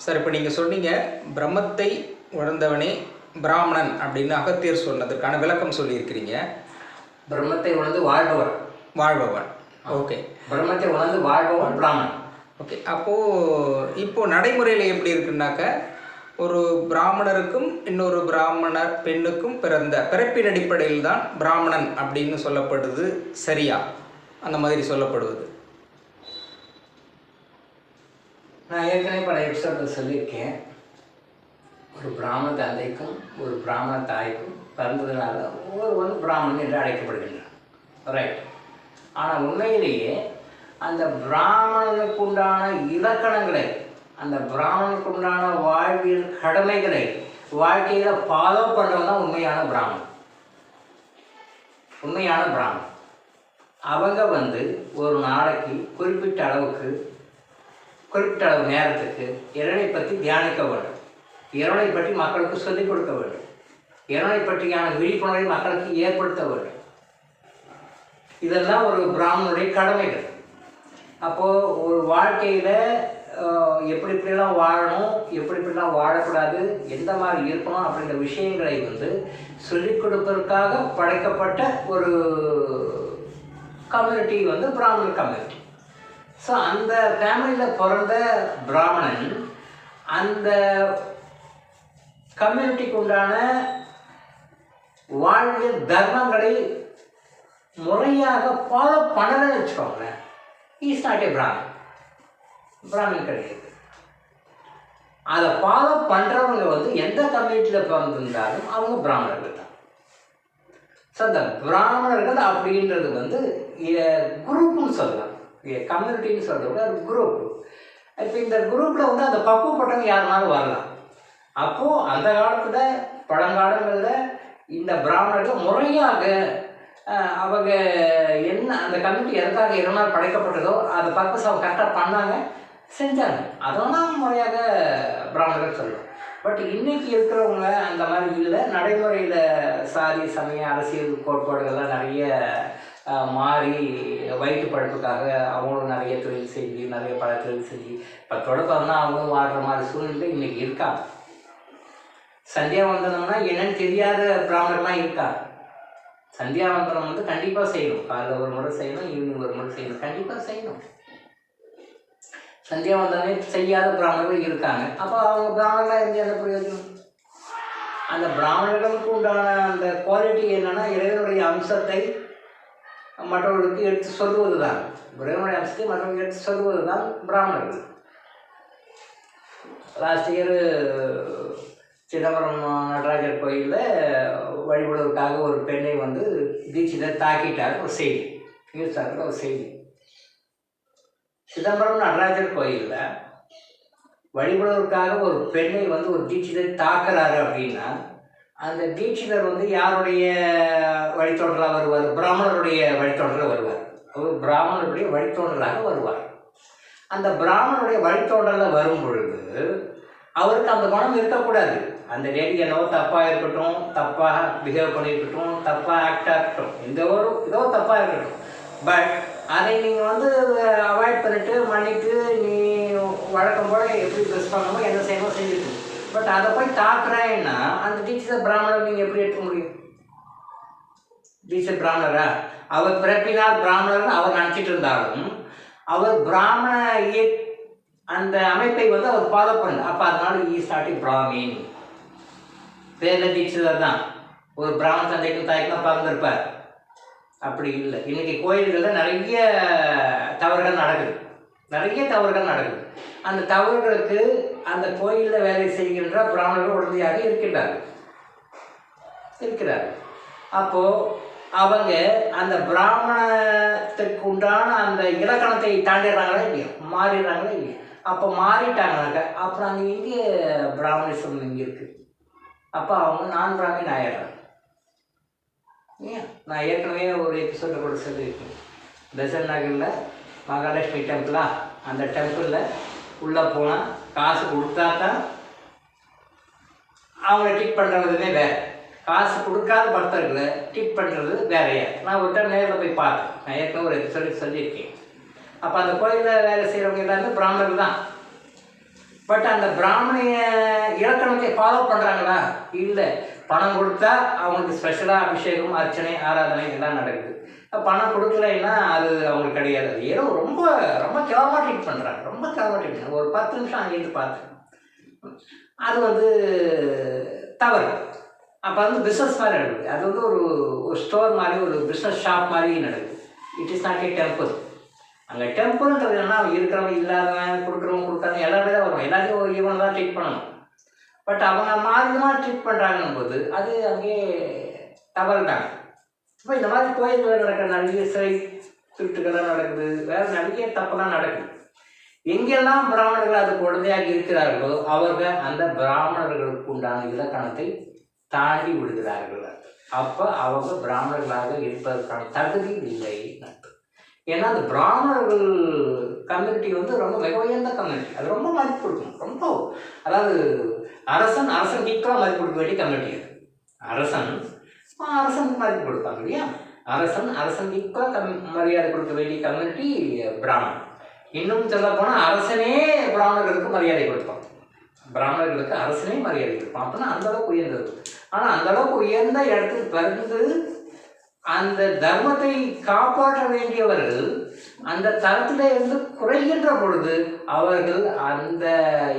Sir, இப்போ நீங்கள் சொன்னீங்க பிரம்மத்தை உணர்ந்தவனே பிராமணன் அப்படின்னு அகத்தியர் சொன்னதுக்கான விளக்கம் சொல்லியிருக்கிறீங்க. பிரம்மத்தை உணர்ந்து வாழ்பவர் வாழ்பவன். ஓகே. பிரம்மத்தை உணர்ந்து வாழ்பவன் பிராமணன். ஓகே. இப்போது நடைமுறையில் எப்படி இருக்குன்னாக்க, ஒரு பிராமணருக்கும் இன்னொரு பிராமணர் பெண்ணுக்கும் பிறப்பின் அடிப்படையில் தான் பிராமணன் அப்படின்னு சொல்லப்படுது. சரியா? அந்த மாதிரி சொல்லப்படுவது. நான் ஏற்கனவே பல எபிசோடில் சொல்லியிருக்கேன், ஒரு பிராமண தந்தைக்கும் ஒரு பிராமண தாய்க்கும் பிறந்ததுனால ஒவ்வொரு பிராமணன் என்று அழைக்கப்படுகின்றான். ரைட். ஆனால் உண்மையிலேயே அந்த பிராமணனுக்கு உண்டான இலக்கணங்களை, அந்த பிராமணனுக்கு உண்டான வாழ்வியல் கடமைகளை வாழ்க்கையில் ஃபாலோ பண்ணுறவன் தான் உண்மையான பிராமணன். உண்மையான பிராமணன் அவங்க ஒரு நாளைக்கு குறிப்பிட்ட அளவு நேரத்துக்கு இறைவனை பற்றி தியானிக்க வேண்டும், இறைவனை பற்றி மக்களுக்கு சொல்லிக் கொடுக்க வேண்டும், இறைவனை பற்றியான விழிப்புணர்வை மக்களுக்கு ஏற்படுத்த வேண்டும். இதெல்லாம் ஒரு பிராமணனுடைய கடமைகள். அப்போது ஒரு வாழ்க்கையில் எப்படிலாம் வாழணும், எப்படிலாம் வாழக்கூடாது, எந்த மாதிரி இருக்கணும் அப்படின்ற விஷயங்களை சொல்லிக் கொடுப்பதற்காக படைக்கப்பட்ட ஒரு கம்யூனிட்டி பிராமணர் கம்யூனிட்டி. ஸோ அந்த ஃபேமிலியில் பிறந்த பிராமணன் அந்த கம்யூனிட்டிக்கு உண்டான வாழ்வியல் தர்மங்களை முறையாக ஃபாலோ பண்ணலன்னு வச்சுக்கோங்களேன், இஸ் நாட் ஏ பிராமணன். பிராமணன் கிடையாது. அதை ஃபாலோ பண்ணுறவங்க எந்த கம்யூனிட்டியில் பிறந்திருந்தாலும் அவங்க பிராமணர்கள் தான். ஸோ அந்த பிராமணர்கள் அப்படின்றது குரூப்புன்னு சொல்லலாம், கம்யூனிட்டின்னு சொல்கிறவங்க ஒரு குரூப். இப்போ இந்த குரூப்பில் அந்த பக்குவப்பட்டவங்க யாருனாலும் வரலாம். அப்போது அந்த காலத்தில் பழங்காலங்களில் இந்த பிராமணர்கள் முறையாக அவங்க என்ன அந்த கம்யூனிட்டி எதுக்காக 2 நாள் படைக்கப்பட்டதோ அதை பர்பஸ் அவங்க கரெக்டாக பண்ணாங்க, செஞ்சாங்க. அதெல்லாம் முறையாக பிராமணர்கள் சொல்லுவோம். பட் இன்றைக்கி இருக்கிறவங்க அந்த மாதிரி இல்லை. நடைமுறையில் சாதி சமய அரசியல் கோட்பாடுகள்லாம் நிறைய மாறி வயிற்று பழப்புக்காக அவங்களும் நிறைய தொழில் செஞ்சு பல தொழில் செஞ்சு இப்போ தொடக்கம்னா அவங்களும் வாழ்கிற மாதிரி சூழ்நிலை இன்றைக்கி இருக்காங்க. சந்தியாவந்தனம்னா என்னன்னு தெரியாத பிராமணர்லாம் இருக்காங்க. சந்தியாவந்தனம் கண்டிப்பாக செய்யணும். காலையில் ஒரு முறை செய்யணும், ஈவினிங் ஒரு முறை செய்யணும், கண்டிப்பாக செய்யணும். சந்தியாவந்தனமே செய்யாத பிராமணர்கள் இருக்காங்க. அப்போ அவங்க பிராமணர்களாக இருந்து என்ன பிரயோஜனம்? அந்த பிராமணர்களுக்கு உண்டான அந்த குவாலிட்டி என்னென்னா, இறைவனுடைய அம்சத்தை மற்றவர்களுக்கு எடுத்து சொல்லுவது தான். இறைவனுடைய அம்சத்தை மற்றவர்களுக்கு எடுத்து சொல்லுவது தான் பிராமணர்கள். லாஸ்ட் இயர் சிதம்பரம் நடராஜர் கோயிலில் வழிபடுவதற்காக ஒரு பெண்ணை தீட்சிதர் தாக்கிட்டார். ஒரு செய்தி நியூஸ் ஆக்கிற ஒரு செய்தி. சிதம்பரம் நடராஜர் கோயிலில் வழிபடுவதற்காக ஒரு பெண்ணை ஒரு தீட்சிதர் தாக்குறாரு அப்படின்னா, அந்த தீட்சிதர் யாருடைய வழித்தோன்றலாக வருவார்? பிராமணருடைய வழித்தோன்றலாக வருவார். அவர் பிராமணருடைய வழித்தோன்றலாக வருவார். அந்த பிராமணருடைய வழித்தோன்றலில் வரும் பொழுது அவருக்கு அந்த குணம் இருக்கக்கூடாது. அந்த லேடி என்னவோ தப்பாக இருக்கட்டும், தப்பாக பிஹேவ் பண்ணியிருக்கட்டும், தப்பாக ஆக்டாக இருக்கட்டும், ஏதோ தப்பாக இருக்கட்டும், பட் அதை நீங்கள் அவாய்ட் பண்ணிவிட்டு மன்னித்து நீ வழக்கம் போல் எப்படி ட்ரெஸ் பண்ணணுமோ என்ன செய்யணுமோ செஞ்சுக்கணும். பட் அதை போய் தாக்குறேன்னா அந்த டீச்சர் பிராமணர் நீங்கள் எப்படி எடுக்க முடியும்? டீச்சர் பிராமணரா? அவர் பிறப்பினால் பிராமணர் அவர் நினச்சிட்டு இருந்தாலும் அவர் பிராமண அந்த அமைப்பை அவர் ஃபாலோ பண்ணு. அப்போ அதனால ஸ்டார்டிங் பிராமின் பேர டீச்சர் தான். ஒரு பிராமண தந்தைக்கும் தாய்க்கும் பிறந்திருப்பார். அப்படி இல்லை. இன்றைக்கி கோயில்களில் நிறைய தவறுகள் நடக்குது. அந்த தவறுகளுக்கு அந்த கோயிலில் வேலை செய்கின்ற பிராமணர்கள் உடனடியாக இருக்கிறார்கள். அப்போது அவங்க அந்த பிராமணத்துக்கு உண்டான அந்த இலக்கணத்தை தாண்டிடுறாங்களே இல்லையா, மாறிடுறாங்களே இல்லையா? அப்போ மாறிட்டாங்கனாக்க அப்புறம் அங்கே இங்கே பிராமணிசம் இங்கே இருக்குது. அப்போ அவங்க நான் பிராமின் ஆயிடுறாங்க. ஏன் நான் ஏற்கனவே ஒரு எபிசோட கூட சொல்லியிருக்கேன். பெசன்ட் நகரில் மகாலட்சுமி டெம்பிளா, அந்த டெம்பிளில் உள்ளே போனால் காசு கொடுத்தா தான் அவங்கள டிக் பண்ணுறதுமே வேறு. காசு கொடுக்காத பக்தர்களை டிப் பண்ணுறது வேறையா. நான் ஒரு டைம் நேரில் போய் பார்த்தேன். நான் ஏற்கனவே ஒரு எபிசோடு சொல்லியிருக்கேன். அப்போ அந்த கோயிலில் வேலை செய்கிறவங்க எல்லாருமே பிராமணர்கள் தான். பட் அந்த பிராமணிய இலக்கணத்தை ஃபாலோ பண்ணுறாங்களா? இல்லை. பணம் கொடுத்தா அவங்களுக்கு ஸ்பெஷலாக அபிஷேகம், அர்ச்சனை, ஆராதனை எல்லாம் நடக்குது. பணம் கொடுக்கலைன்னா அது அவங்களுக்கு கிடையாது. அது ஏதோ ரொம்ப ரொம்ப கேவலமாக ட்ரீட் பண்ணுறாங்க. ரொம்ப கேவலமாக ட்ரீட் பண்ணுறாங்க. ஒரு 10 நிமிஷம் அங்கேருந்து பார்த்தேன். அது தவறு. அப்போ பிஸ்னஸ் மாதிரி நடக்குது. அது ஒரு ஸ்டோர் மாதிரி, ஒரு பிஸ்னஸ் ஷாப் மாதிரி நடக்குது. It is not a temple. அங்கே டெம்பிள்ன்றது என்னன்னா, இருக்கிறவங்க இல்லாதவன், கொடுக்குறவங்க கொடுக்காதவங்க எல்லாருமே தான் வருவாங்க. எல்லாத்தையும் ஒரு ஈவன் தான் ட்ரீட் பண்ணணும். பட் அவங்க மாதிரிமாக ட்ரீட் பண்ணுறாங்கன்னும் போது அது அங்கே தவறு தான். இப்போ இந்த மாதிரி கோயில்களில் நடக்கிற நிறைய சிலை திருட்டுகள்லாம் நடக்குது, வேறு நிறைய தப்பெல்லாம் நடக்குது. எங்கெல்லாம் பிராமணர்கள் அதுக்கு உடந்தையாக இருக்கிறார்களோ அவர்கள் அந்த பிராமணர்களுக்கு உண்டான இலக்கணத்தை தாண்டி விடுகிறார்கள். அப்போ அவங்க பிராமணர்களாக இருப்பதற்கான தகுதி இல்லை. ஏன்னா அந்த பிராமணர்கள் கம்யூனிட்டி ரொம்ப மிக உயர்ந்த கம்யூனிட்டி. அது ரொம்ப மதிப்பு கொடுக்கணும். ரொம்ப, அதாவது அரசன் ஈக்குவலாக மதிப்பு கொடுக்க வேண்டிய கம்யூனிட்டி. அரசனுக்கு மதிப்பு கொடுப்பாங்க இல்லையா? அரசன் ஈக்குவலாக மரியாதை கொடுக்க வேண்டிய கம்யூனிட்டி பிராமணன். இன்னும் சொல்ல போனால் அரசனே பிராமணர்களுக்கு மரியாதை கொடுப்பான். பிராமணர்களுக்கு அரசனே மரியாதை கொடுப்பான். அப்படின்னா அந்தளவுக்கு உயர்ந்தது. ஆனால் அந்தளவுக்கு உயர்ந்த இடத்துக்கு பிறந்து அந்த தர்மத்தை காப்பாற்ற வேண்டியவர்கள் அந்த தரத்தில் இருந்து குறைகின்ற பொழுது அவர்கள் அந்த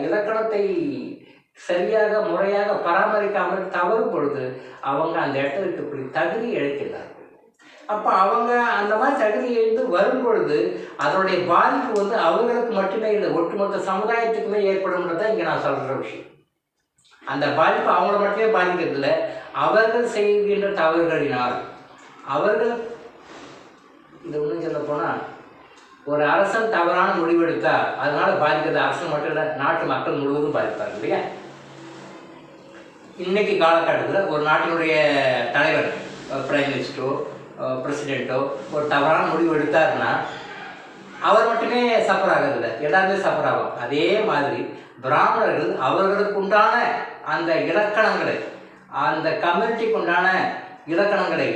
இலக்கணத்தை சரியாக முறையாக பராமரிக்காமல் தவறும் பொழுது அவங்க அந்த இடத்துக்கு இப்படி தகுதி இழக்கிறார்கள். அப்போ அவங்க அந்த மாதிரி தகுதி எழுந்து வரும் பொழுது அதனுடைய பாதிப்பு அவங்களுக்கு மட்டுமே இல்லை, ஒட்டுமொத்த சமுதாயத்துக்குமே ஏற்படும்ன்றது தான் இங்கே நான் சொல்கிற விஷயம். அந்த பாதிப்பு அவங்கள மட்டுமே பாதிக்கிறதில்லை, அவர்கள் செய்கின்ற தவறுகளினால் அவர்கள், இது ஒன்றும் சொல்ல போனால், ஒரு அரசன் தவறான முடிவெடுத்தா அதனால பாதிக்கிறது அரசன் மட்டும் இல்லை, நாட்டு மக்கள் முழுவதும் பாதிப்பார்கள் இல்லையா? இன்னைக்கு காலகட்டத்தில் ஒரு நாட்டினுடைய தலைவர், பிரைம் மினிஸ்டரோ பிரசிடெண்ட்டோ ஒரு தவறான முடிவு எடுத்தாருன்னா அவர் மட்டுமே சஃபர் ஆகிறதில்ல, எல்லாருமே சஃபர் ஆகும். அதே மாதிரி பிராமணர்கள் அவர்களுக்கு உண்டான அந்த இலக்கணங்களை, அந்த கம்யூனிட்டிக்கு உண்டான இலக்கணங்களை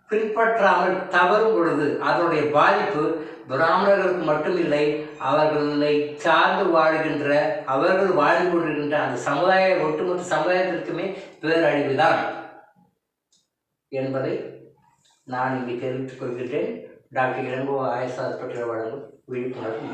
பின்பற்றாமல் தவறும் பொழுது அதனுடைய பாதிப்பு பிராமணர்களுக்கு மட்டுமில்லை, அவர்களை சார்ந்து வாழ்கின்ற, அவர்கள் வாழ்ந்து கொண்டிருக்கின்ற அந்த ஒட்டுமொத்த சமுதாயத்திற்குமே பேரழிவுதான் என்பதை நான் இங்கே தெரிவித்துக் கொள்கிறேன். டாக்டர் இளங்கோ ஆயுஷ் ஹாஸ்பிட்டல் வழங்கும் விழிப்புணர்வு.